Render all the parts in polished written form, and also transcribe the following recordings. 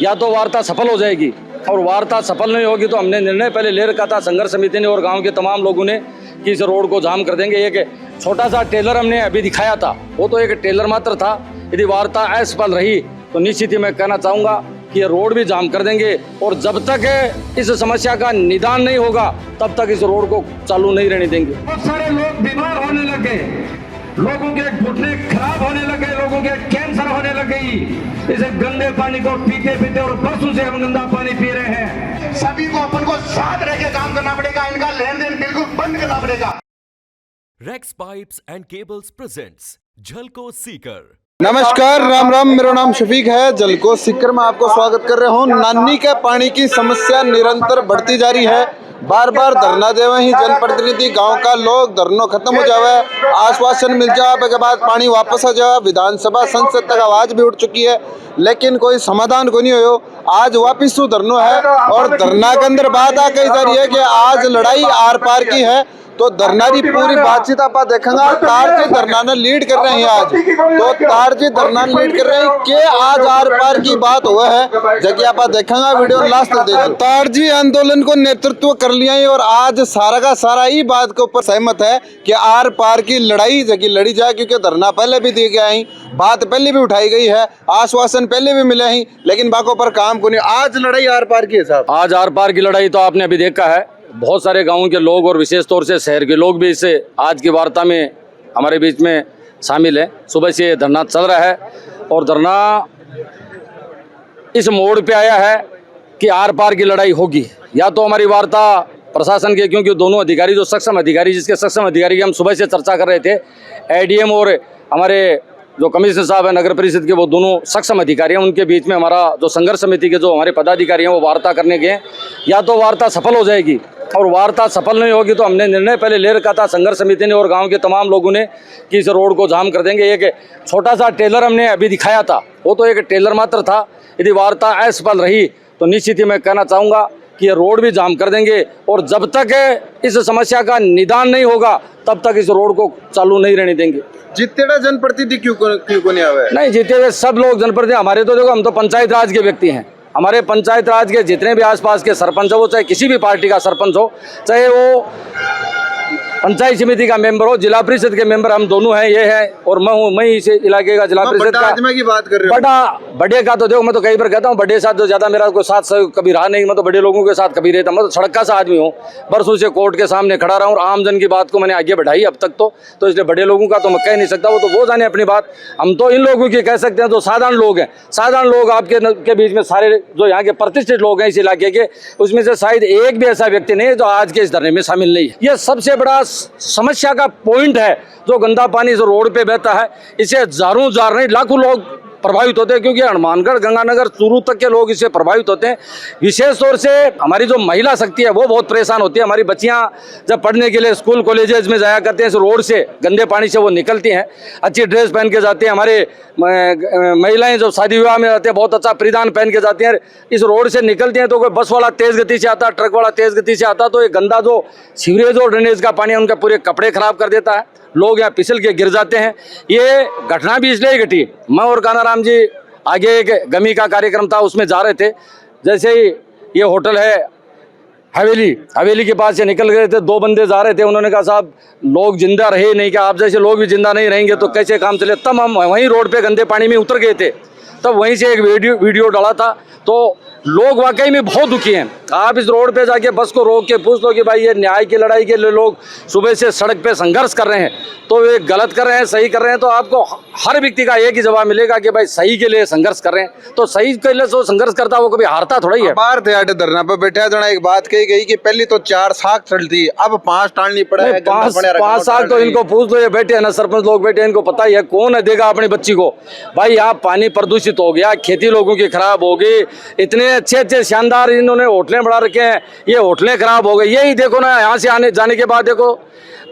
या तो वार्ता सफल हो जाएगी, और वार्ता सफल नहीं होगी तो हमने निर्णय पहले ले रखा था संघर्ष समिति ने और गांव के तमाम लोगों ने कि इस रोड को जाम कर देंगे। एक छोटा सा टेलर हमने अभी दिखाया था, वो तो एक टेलर मात्र था। यदि वार्ता असफल रही तो निश्चित ही मैं कहना चाहूँगा कि ये रोड भी जाम कर देंगे, और जब तक इस समस्या का निदान नहीं होगा तब तक इस रोड को चालू नहीं रहने देंगे। बहुत सारे लोग बीमार होने लगे, लोगों के घुटने खराब होने लगे, लोगों के कैंसर होने लगे इसे गंदे पानी को पीते पीते, और परसों से हम गंदा पानी पी रहे हैं। सभी को अपन को साथ रह के काम करना पड़ेगा, इनका लेन देन बिल्कुल बंद करना पड़ेगा। Rex pipes and cables presents Jhalko Sikar. नमस्कार, राम राम। मेरा नाम शफीक है। जलको सीकर में आपको स्वागत कर रहे हूँ। नानी के पानी की समस्या निरंतर बढ़ती जा रही है। बार बार धरना देवे ही जनप्रतिनिधि, गांव का लोग धरनो खत्म हो जावे, आश्वासन मिल जावे के बाद पानी वापस आ जावे। विधानसभा संसद तक आवाज भी उठ चुकी है, लेकिन कोई समाधान को नहीं हो। आज वापिस धरनो है, और धरना के अंदर बात आ कही जा रही है कि आज लड़ाई आर पार की है। तो धरना की पूरी बातचीत आप देखेंगे। तारजी धरना ने लीड कर रहे हैं आज, तो तारजी धरना लीड कर रहे हैं कि आज आर पार की बात हुआ है, जबकि आप देखेंगे वीडियो लास्ट तक देखो। तारजी आंदोलन को नेतृत्व कर लिया है, और आज सारा का सारा ही बात के ऊपर सहमत है कि आर पार की लड़ाई जबकि लड़ी जाए, क्योंकि धरना पहले भी दिए गया है, बात पहले भी उठाई गई है, आश्वासन पहले भी मिले हैं, लेकिन बातों पर काम को नहीं। आज लड़ाई आर पार की है साहब। आज आर पार की लड़ाई तो आपने अभी देखा है। बहुत सारे गांवों के लोग और विशेष तौर से शहर के लोग भी इसे आज की वार्ता में हमारे बीच में शामिल हैं। सुबह से ये धरना चल रहा है, और धरना इस मोड़ पे आया है कि आर पार की लड़ाई होगी। या तो हमारी वार्ता प्रशासन के, क्योंकि दोनों अधिकारी जो सक्षम अधिकारी, जिसके सक्षम अधिकारी की हम सुबह से चर्चा कर रहे थे, एडीएम और हमारे जो कमिश्नर साहब है नगर परिषद के, वो दोनों सक्षम अधिकारी हैं। उनके बीच में हमारा जो संघर्ष समिति के जो हमारे पदाधिकारी हैं वो वार्ता करने गए। या तो वार्ता सफल हो जाएगी, और वार्ता सफल नहीं होगी तो हमने निर्णय पहले ले रखा था संघर्ष समिति ने और गांव के तमाम लोगों ने कि इस रोड को जाम कर देंगे। एक छोटा सा टेलर हमने अभी दिखाया था, वो तो एक टेलर मात्र था। यदि वार्ता असफल रही तो निश्चित ही मैं कहना चाहूँगा कि ये रोड भी जाम कर देंगे, और जब तक इस समस्या का निदान नहीं होगा तब तक इस रोड को चालू नहीं रहने देंगे। जितने जनप्रतिनिधि क्यों को नहीं आवे? नहीं, जीते हुए सब लोग जनप्रतिनिधि हमारे, तो देखो हम तो पंचायत राज के व्यक्ति हैं। हमारे पंचायत राज के जितने भी आसपास के सरपंच हो, वो चाहे किसी भी पार्टी का सरपंच हो, चाहे वो पंचायत समिति का मेंबर हो, जिला परिषद के मेंबर, हम दोनों हैं, ये है। और मैं हूँ, मैं इस इलाके का जिला परिषद का की बात कर रहे हो। बड़े का तो देखो, मैं तो कई बार कहता हूँ बड़े साथ तो ज्यादा मेरा कोई साथ कभी रहा नहीं। मैं तो बड़े लोगों के साथ कभी रहता, मैं तो सड़क का सा आदमी हूँ। बरसों से कोर्ट के सामने खड़ा रहा हूँ, और आम जन की बात को मैंने आगे बढ़ाई अब तक तो इसलिए बड़े लोगों का तो मैं कह नहीं सकता, वो तो वो जाने अपनी बात। हम तो इन लोगों की कह सकते हैं जो साधारण लोग हैं। साधारण लोग आपके बीच में सारे जो यहाँ के प्रतिष्ठित लोग हैं इस इलाके के, उसमें से शायद एक भी ऐसा व्यक्ति नहीं है जो आज के इस धरने में शामिल नहीं है। यह सबसे बड़ा समस्या का पॉइंट है। जो गंदा पानी जो रोड पे बहता है, इससे हजारों हजार नहीं लाखों लोग प्रभावित होते हैं, क्योंकि हनुमानगढ़, गंगानगर, चूरू तक के लोग इससे प्रभावित होते हैं। विशेष तौर से हमारी जो महिला शक्ति है वो बहुत परेशान होती है। हमारी बच्चियां जब पढ़ने के लिए स्कूल कॉलेजेस में जाया करते हैं, इस रोड से गंदे पानी से वो निकलती हैं, अच्छी ड्रेस पहन के जाती हैं। हमारे महिलाएं जो शादी विवाह में जाते हैं बहुत अच्छा परिधान पहन के जाती हैं, इस रोड से निकलती हैं। तो कोई बस वाला तेज गति से आता, ट्रक वाला तेज गति से आता, तो ये गंदा जो सीवरेज और ड्रेनेज का पानी है उनके पूरे कपड़े खराब कर देता है। लोग यहाँ फिसल के गिर जाते हैं। ये घटना भी इसलिए घटी, मैं और कानाराम जी आगे एक गमी का कार्यक्रम था, उसमें जा रहे थे। जैसे ही ये होटल है हवेली के पास से निकल गए थे, दो बंदे जा रहे थे। उन्होंने कहा साहब लोग जिंदा रहे नहीं, क्या आप जैसे लोग भी जिंदा नहीं रहेंगे तो कैसे काम चले। तब हम वहीं रोड पे गंदे पानी में उतर गए थे, तब वहीं से एक वीडियो डाला था। तो लोग वाकई में बहुत दुखी हैं। आप इस रोड पे जाके बस को रोक के पूछ लो कि भाई ये न्याय की लड़ाई के लिए लोग सुबह से सड़क पे संघर्ष कर रहे हैं, तो वे गलत कर रहे हैं सही कर रहे हैं, तो आपको हर व्यक्ति का एक ही जवाब मिलेगा कि भाई सही के लिए संघर्ष कर रहे हैं। तो सही के लिए जो संघर्ष करता है वो कभी हारता थोड़ा ही है। बाहर थे आटे धरना पे बैठा जना, एक बात कही गई कि पहले तो 4 साख चलती, अब 5 टालनी पड़ा है। 5 साल तो इनको पूछ लो, ये बैठे हैं ना सरपंच लोग बैठे हैं, इनको पता ही है कौन देगा अपनी बच्ची को। भाई यहाँ पानी प्रदूषित हो गया, खेती लोगों की खराब हो गई, इतने अच्छे शानदार इन्होंने होटलें बढ़ा रखे हैं, ये होटलें खराब हो गई। यही देखो ना, यहाँ से आने जाने के बाद देखो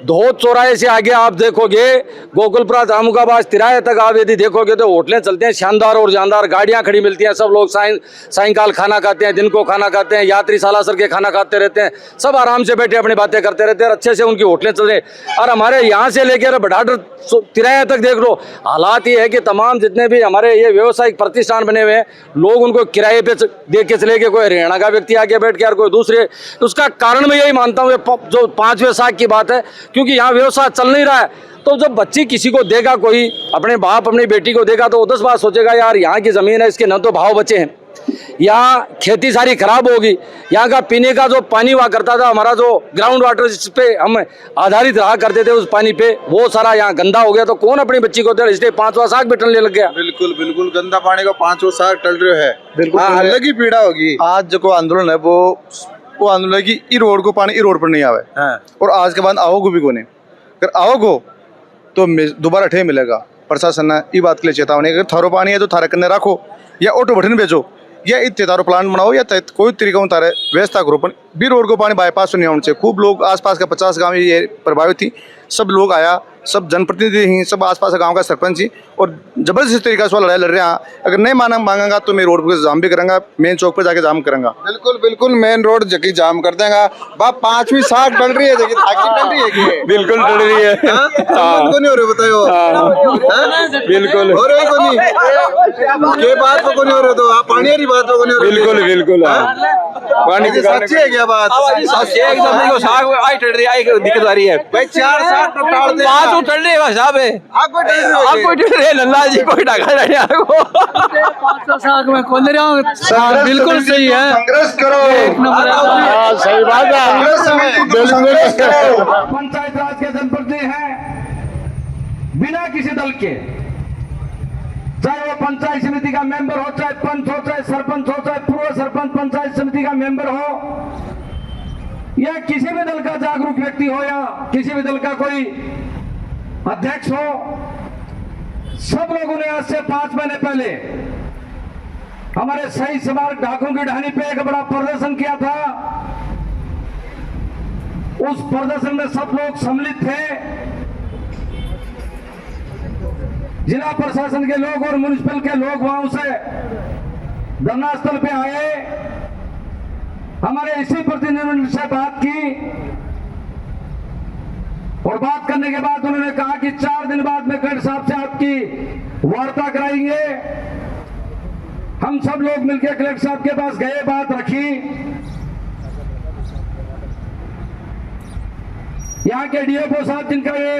धोत चौराहे से आगे आप देखोगे गोकुलपुरा जामुकाबाद तिराहे तक आप यदि देखोगे तो होटलें चलते हैं शानदार और जानदार, गाड़ियां खड़ी मिलती हैं, सब लोग सायंकाल खाना खाते हैं, दिन को खाना खाते हैं, यात्री सालासर के खाना खाते रहते हैं, सब आराम से बैठे अपनी बातें करते रहते हैं, अच्छे से उनकी होटलें चल रही हैं। और हमारे यहाँ से लेकर बढ़ाटर तिराहे तक देख लो, हालात ये है कि तमाम जितने भी हमारे ये व्यावसायिक प्रतिष्ठान बने हुए हैं, लोग उनको किराए पे दे के चले गए, कोई हरियाणा का व्यक्ति आके बैठ के और कोई दूसरे। उसका कारण मैं यही मानता हूँ जो 5वें साख की बात है, क्योंकि यहाँ व्यवसाय चल नहीं रहा है। तो जब बच्ची किसी को देगा, कोई अपने बाप अपनी बेटी को देगा, तो वो 10 बार सोचेगा यार यहाँ की ज़मीन है, इसके न तो भाव बचे हैं, यहाँ खेती सारी खराब होगी, यहाँ का पीने का जो पानी हुआ करता था, हमारा जो ग्राउंड वाटर जिस पे हम आधारित रहा करते थे उस पानी पे, वो सारा यहाँ गंदा हो गया, तो कौन अपनी बच्ची को दे, इसलिए 5वां साख भी टलने लग गया। बिल्कुल बिल्कुल, गंदा पानी का 5वां साख टल रहा है। बिल्कुल, अलग ही पीड़ा होगी। आज जो आंदोलन है वो आंदोलन है कि ई रोड को पानी ई रोड पर नहीं आवे, और आज के बाद आओगे भी कोने, अगर आओगे तो दोबारा ठे मिलेगा। प्रशासन ने ये बात के लिए चेतावनी, अगर थारो पानी है तो थारे कन्ने रखो, या ऑटो बठन बेचो, या इतने तारो प्लांट बनाओ, या कोई तरीका तारे व्यवस्था करो, पर बी रोड को पानी बाईपास नहीं होना चाहिए। खूब लोग आसपास का 50 गांव ये प्रभावित थी, सब लोग आया, सब जनप्रतिनिधि ही, सब आसपास गांव का सरपंच ही, और जबरदस्ती तरीका से लड़ाई लड़ रहे हैं। अगर नहीं मांगेगा तो मैं रोड पर जाम भी करूंगा, मेन चौक पर जाके जाम करूंगा। बिल्कुल बिल्कुल, मेन रोड जकी जाम कर देगा। बाप 5वीं साख टल रही है, जकी थाकी टल रही है कि बिल्कुल टल रही है। को नहीं हो रहे, बताओ। बिल्कुल हो रहे को नहीं, के बात को नहीं हो रहे, तो आप पानी वाली बात को नहीं हो रहे। बिल्कुल बिल्कुल, पानी की सच्ची है क्या बात? एकदम साग आई टल रही है, दिक्कत आ रही है भाई 4 साख तो टाल दे, बात तो टल रही है साहब है, आपको टल रही आपको टल रही है लल्ला जी, कोई ढका रहे यार को 500 साख में खोल रहा हूँ। बिल्कुल सही है, संघर्ष करो, सही बात है, बिल्कुल। पंचायत राज के जनप्रतिनिधि हैं, बिना किसी दल के, चाहे वो पंचायत समिति का मेंबर हो, चाहे पंच हो, चाहे सरपंच हो, चाहे पूर्व सरपंच पंचायत समिति का मेंबर हो, या किसी भी दल का जागरूक व्यक्ति हो, या किसी भी दल का कोई अध्यक्ष हो, सब लोगों ने आज से 5 महीने पहले हमारे सही स्मारक ढाकों की ढानी पे एक बड़ा प्रदर्शन किया था। उस प्रदर्शन में सब लोग सम्मिलित थे, जिला प्रशासन के लोग और म्युनिसिपल के लोग वहां से धरना स्थल पे आए, हमारे इसी प्रतिनिधि से बात की, और बात करने के बाद उन्होंने कहा कि 4 दिन बाद में कलेक्टर साहब से आपकी वार्ता कराएंगे। हम सब लोग मिलकर कलेक्टर साहब के पास गए, बात रखी, यहाँ के डीएफओ साहब जिनका ये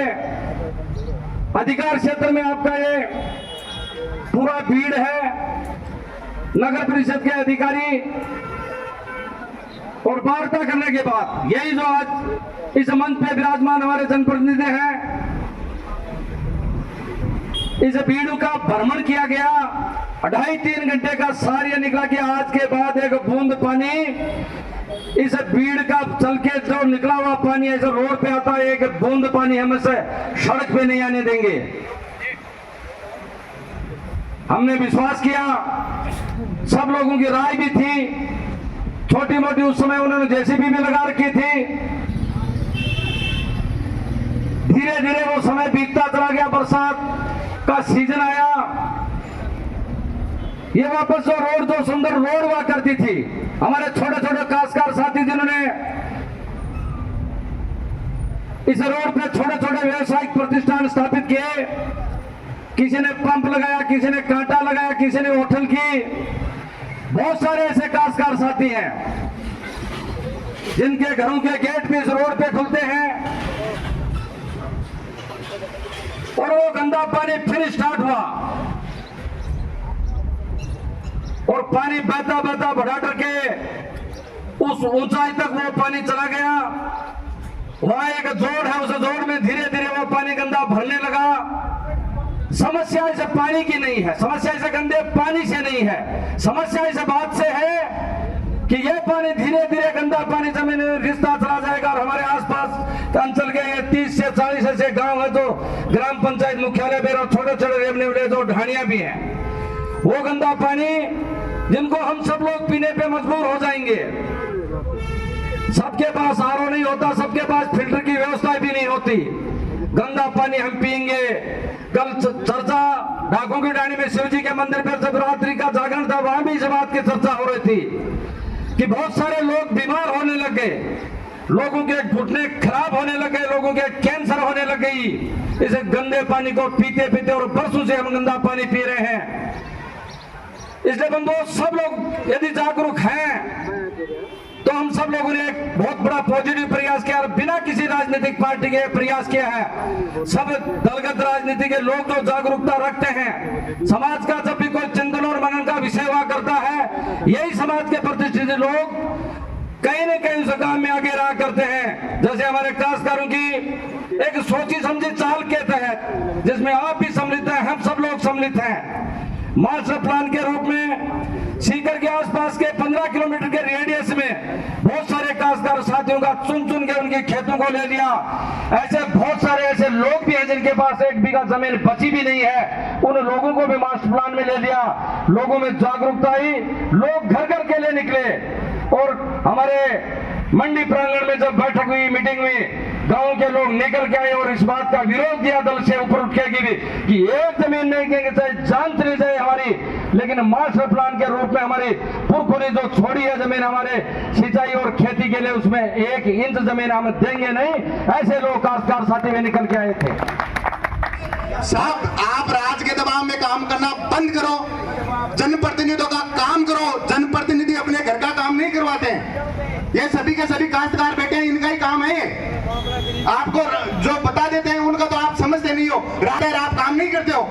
अधिकार क्षेत्र में आपका ये पूरा भीड़ है, नगर परिषद के अधिकारी, और वार्ता करने के बाद यही जो आज इस मंच पे विराजमान हमारे जनप्रतिनिधि हैं, इस भीड़ का भ्रमण किया गया, 2.5-3 घंटे का सार्य निकला कि आज के बाद एक बूंद पानी इस भीड़ का चल के जो निकला हुआ पानी ऐसे रोड पे आता है, एक बूंद पानी हम इसे सड़क पे नहीं आने देंगे। हमने विश्वास किया, सब लोगों की राय भी थी, छोटी मोटी उस समय उन्होंने जेसीबी भी लगा रखी थी। धीरे धीरे वो समय बीतता चला गया, बरसात का सीजन आया, ये वापस जो रोड, जो सुंदर रोड हुआ करती थी, हमारे छोटे छोटे काश्तकार साथी जिन्होंने इस रोड पे छोटे छोटे व्यवसायिक प्रतिष्ठान स्थापित किए, किसी ने पंप लगाया, किसी ने कांटा लगाया, किसी ने होटल की, बहुत सारे ऐसे काश्तकार साथी हैं जिनके घरों के गेट भी इस रोड पे खुलते हैं, और वो गंदा पानी फिर स्टार्ट हुआ, और पानी बहता बहता बढ़ाटर के उस ऊंचाई तक वो पानी चला गया। वहां एक जोड़ है, उस जोड़ में धीरे धीरे वो पानी गंदा भरने लगा। समस्या इस पानी की नहीं है, समस्या इस गंदे पानी से नहीं है, समस्या इस बात से है कि यह पानी धीरे धीरे गंदा पानी जमीन में रिश्ता चला जाएगा, और हमारे आसपास अंचल के ये 30 से 40 ऐसे गांव है जो ग्राम पंचायत मुख्यालय पे और छोटे छोटे रेवन्यू जो ढानियां भी हैं, वो गंदा पानी जिनको हम सब लोग पीने पे मजबूर हो जाएंगे, सबके पास आरओ नहीं होता, सबके पास फिल्टर की व्यवस्था भी नहीं होती। गंदा पानी हम पिएंगे। कल चर्चा ढाकों की डाणी में शिव जी के मंदिर पर जब रात्रि का जागरण था, वहां भी इस बात की चर्चा हो रही थी कि बहुत सारे लोग बीमार होने लग गए, लोगों के घुटने खराब होने लगे, लोगों के कैंसर होने लग गई इस गंदे पानी को पीते पीते, और बरसों से हम गंदा पानी पी रहे हैं। इसलिए बंधुओं, सब लोग यदि जागरूक हैं तो हम सब लोगों ने एक बहुत बड़ा पॉजिटिव प्रयास किया, और बिना किसी राजनीतिक पार्टी के प्रयास किया है। सब दलगत राजनीति के लोग जो जागरूकता रखते हैं, समाज का जब भी कोई चिंतन और मनन का विषय हुआ करता है, यही समाज के प्रतिष्ठित लोग कहीं न कहीं उस काम में आगे रहा करते हैं। जैसे हमारे काश्तकारों की एक सोची समझी चाल के तहत, जिसमें आप भी सम्मिलित हैं, हम सब लोग सम्मिलित हैं, मास्टर प्लान के रूप में सीकर के आसपास के 15 किलोमीटर के रेडियस में बहुत सारे काश्तकार साथियों का चुन चुन के उनके खेतों को ले लिया। ऐसे बहुत सारे ऐसे लोग भी हैं जिनके पास 1 बीघा जमीन बची भी नहीं है, उन लोगों को भी मास्टर प्लान में ले लिया। लोगों में जागरूकता आई, लोग घर घर के लिए निकले, और हमारे मंडी प्रांगण में जब बैठक हुई, मीटिंग हुई, गांव के लोग निकल के आए और इस बात का विरोध किया दल से ऊपर उठ के कि एक जमीन नहीं देंगे, चाहे जान चली जाए हमारी, लेकिन मास्टर प्लान के रूप में हमारी पुरखों ने जो छोड़ी है जमीन हमारे सिंचाई और खेती के लिए, उसमें 1 इंच जमीन हम देंगे नहीं। ऐसे लोग काश्तकार साथी में निकल के आए थे। साहब, आप राज के दबाव में काम करना बंद करो, जनप्रतिनिधियों का काम करो। जनप्रतिनिधि अपने घर का काम नहीं करवाते हैं, ये सभी के सभी काश्तकार बैठे हैं, इनका ही काम है ये। आपको जो बता देते हैं उनका तो आप समझते नहीं हो, रात आप काम नहीं करते हो,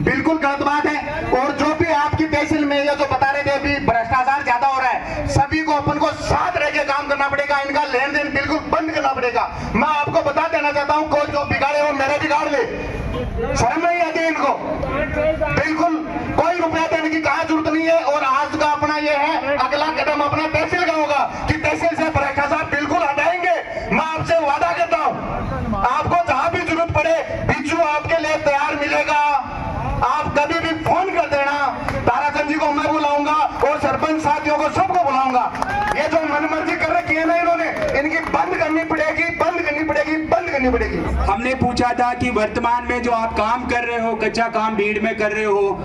बिल्कुल गलत बात है। और जो भी आपकी तहसील में या जो बता रहे थे अभी भ्रष्टाचार ज्यादा हो रहा है, सभी को अपन को साथ रह के काम करना पड़ेगा, इनका लेन देन बिल्कुल बंद करना पड़ेगा। मैं आपको बता देना चाहता हूँ, कोई जो बिगाड़े वो मेरे बिगाड़ ले, शर्म नहीं आती इनको, बिल्कुल कोई रुपया देने की कहाँ जरूरत नहीं है। और आज का अपना ये है, अगला कदम अपना तहसील का होगा कि तहसील से भ्रष्टाचार बिल्कुल हटाएंगे। मैं आपसे वादा करता हूँ, आपको जहां भी जरूरत पड़े बिच्छू आपके लिए तैयार मिलेगा। आप कभी भी फोन कर देना, ताराचंद जी को मैं बुलाऊंगा और सरपंच साथियों को सबको बुलाऊंगा। ये जो मनमर्जी कर रखी है ना इन्होंने, इनकी बंद करनी पड़ेगी, बंद करनी पड़ेगी, बंद करनी पड़ेगी। हमने पूछा था कि वर्तमान में जो आप काम कर रहे हो, कच्चा काम भीड़ में कर रहे हो,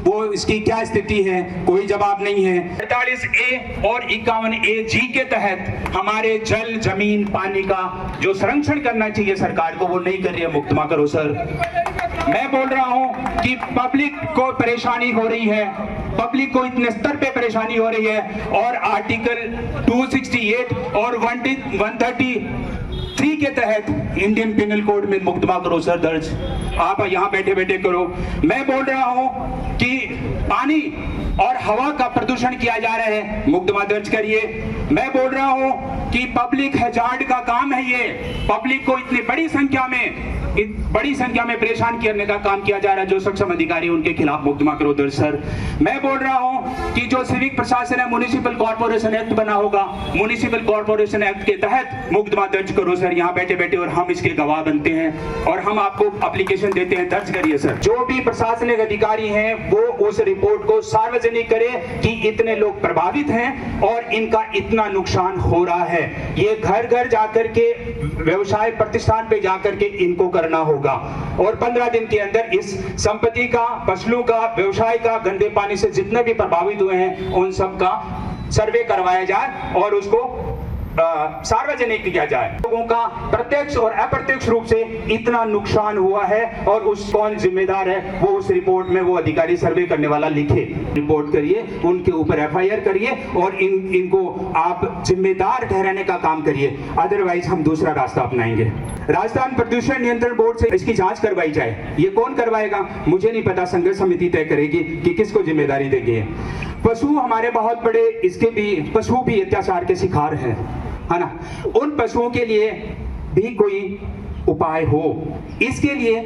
वो इसकी क्या स्थिति है, कोई जवाब नहीं है। 48A और 51A जी के तहत हमारे जल, जमीन, पानी का जो संरक्षण करना चाहिए सरकार को, वो नहीं कर रही है। मुकदमा करो सर। मैं बोल रहा हूं कि पब्लिक को परेशानी हो रही है, पब्लिक को इतने स्तर पे परेशानी हो रही है, और आर्टिकल 268 और 133 के तहत इंडियन पिनल कोड में मुकदमा करो सर दर्ज। आप यहाँ बैठे बैठे करो। मैं बोल रहा हूं कि पानी और हवा का प्रदूषण किया जा रहा है, मुकदमा दर्ज करिए। मैं बोल रहा हूं कि पब्लिक हैजार्ड का काम है ये, पब्लिक को इतनी बड़ी संख्या में परेशान करने का काम किया जा रहा है, जो सक्षम अधिकारी उनके खिलाफ मुकदमा करो दर्ज सर। मैं बोल रहा हूं कि जो सिविक प्रशासन है, म्युनिसिपल कॉर्पोरेशन एक्ट बना होगा, म्युनिसिपल कॉर्पोरेशन एक्ट के तहत मुकदमा दर्ज करो सर, यहाँ बैठे बैठे, और हम इसके गवाह बनते हैं और हम आपको एप्लीकेशन देते हैं, दर्ज करिए सर। जो भी प्रशासनिक अधिकारी हैं वो उस रिपोर्ट को सार्वजनिक करें कि इतने लोग प्रभावित हैं और इनका इतना नुकसान हो रहा है। ये घर घर जाकर के, व्यवसाय प्रतिष्ठान पे जाकर के इनको करना होगा, और 15 दिन के अंदर इस संपत्ति का, फसलों का, व्यवसाय का, गंदे पानी से जितने भी प्रभावित हुए हैं उन सब का सर्वे करवाया जाए और उसको सार्वजनिक किया जाए। लोगों का प्रत्यक्ष और अप्रत्यक्ष रूप से इतना नुकसान हुआ है, और उस कौन जिम्मेदार है वो उस रिपोर्ट में वो अधिकारी सर्वे करने वाला लिखे। रिपोर्ट करिए, उनके ऊपर FIR करिए और इनको आप जिम्मेदार ठहराने का काम करिए, अदरवाइज हम दूसरा रास्ता अपनाएंगे। राजस्थान प्रदूषण नियंत्रण बोर्ड से इसकी जांच करवाई जाए। ये कौन करवाएगा मुझे नहीं पता, संघर्ष समिति तय करेगी कि किसको जिम्मेदारी देंगे। पशु हमारे बहुत बड़े, इसके भी पशु भी अत्याचार के शिकार है ना। उन पशुओं के लिए भी कोई उपाय हो, इसके लिए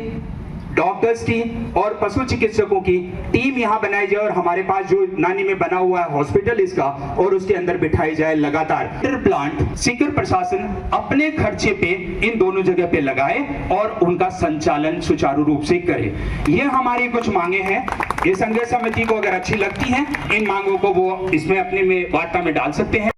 डॉक्टर्स की और पशु चिकित्सकों की टीम यहाँ बनाई जाए, और हमारे पास जो नानी में बना हुआ है हॉस्पिटल इसका, और उसके अंदर बिठाई जाए लगातार। प्लांट सीकर प्रशासन अपने खर्चे पे इन दोनों जगह पे लगाए और उनका संचालन सुचारू रूप से करे। ये हमारी कुछ मांगे हैं। ये संघर्ष समिति को अगर अच्छी लगती हैं, इन मांगों को वो इसमें अपने में वार्ता में डाल सकते हैं।